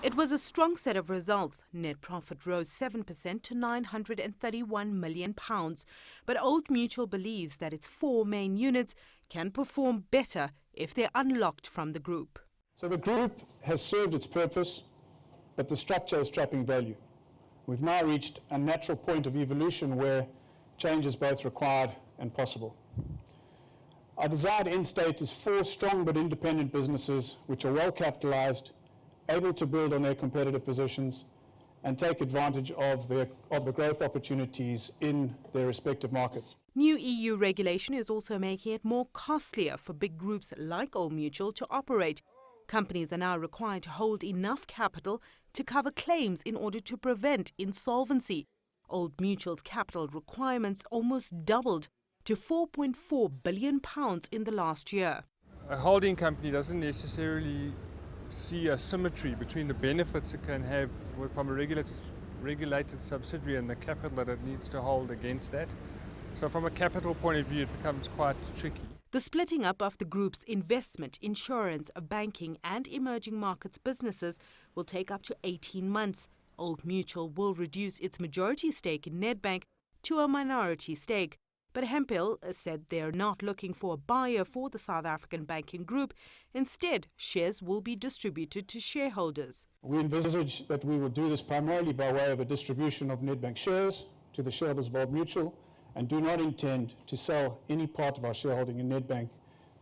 It was a strong set of results. Net profit rose 7% to £931 million. But Old Mutual believes that its four main units can perform better if they're unlocked from the group. So the group has served its purpose, but the structure is trapping value. We've now reached a natural point of evolution where change is both required and possible. Our desired end state is four strong but independent businesses which are well capitalized, able to build on their competitive positions and take advantage of the growth opportunities in their respective markets. New EU regulation is also making it more costlier for big groups like Old Mutual to operate. Companies are now required to hold enough capital to cover claims in order to prevent insolvency. Old Mutual's capital requirements almost doubled to £4.4 billion in the last year. A holding company doesn't necessarily see a symmetry between the benefits it can have from a regulated subsidiary and the capital that it needs to hold against that. So from a capital point of view, it becomes quite tricky. The splitting up of the group's investment, insurance, banking and emerging markets businesses will take up to 18 months. Old Mutual will reduce its majority stake in Nedbank to a minority stake. But Hemphill said they're not looking for a buyer for the South African banking group. Instead, shares will be distributed to shareholders. We envisage that we will do this primarily by way of a distribution of Nedbank shares to the shareholders of Old Mutual, and do not intend to sell any part of our shareholding in Nedbank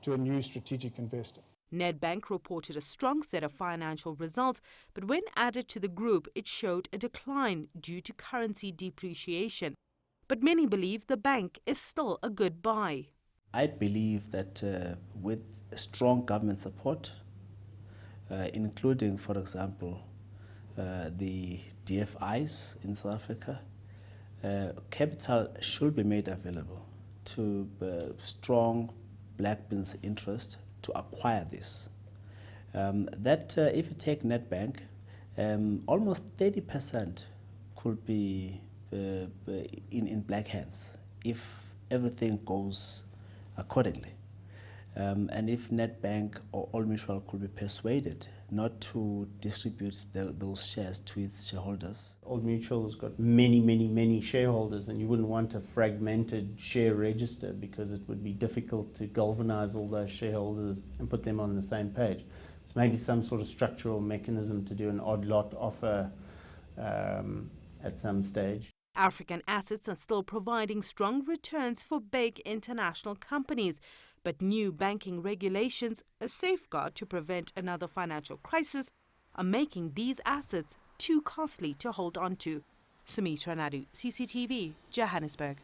to a new strategic investor. Nedbank reported a strong set of financial results, but when added to the group, it showed a decline due to currency depreciation. But many believe the bank is still a good buy. I believe that with strong government support, including, for example, the DFIs in South Africa, capital should be made available to strong black business interest to acquire this. If you take Nedbank, almost 30% could be in black hands if everything goes accordingly. And if Nedbank or Old Mutual could be persuaded not to distribute those shares to its shareholders. Old Mutual's got many shareholders, and you wouldn't want a fragmented share register because it would be difficult to galvanize all those shareholders and put them on the same page. So maybe some sort of structural mechanism to do an odd lot offer at some stage. African assets are still providing strong returns for big international companies, but new banking regulations, a safeguard to prevent another financial crisis, are making these assets too costly to hold on to. Sumitra Nydoo, CCTV, Johannesburg.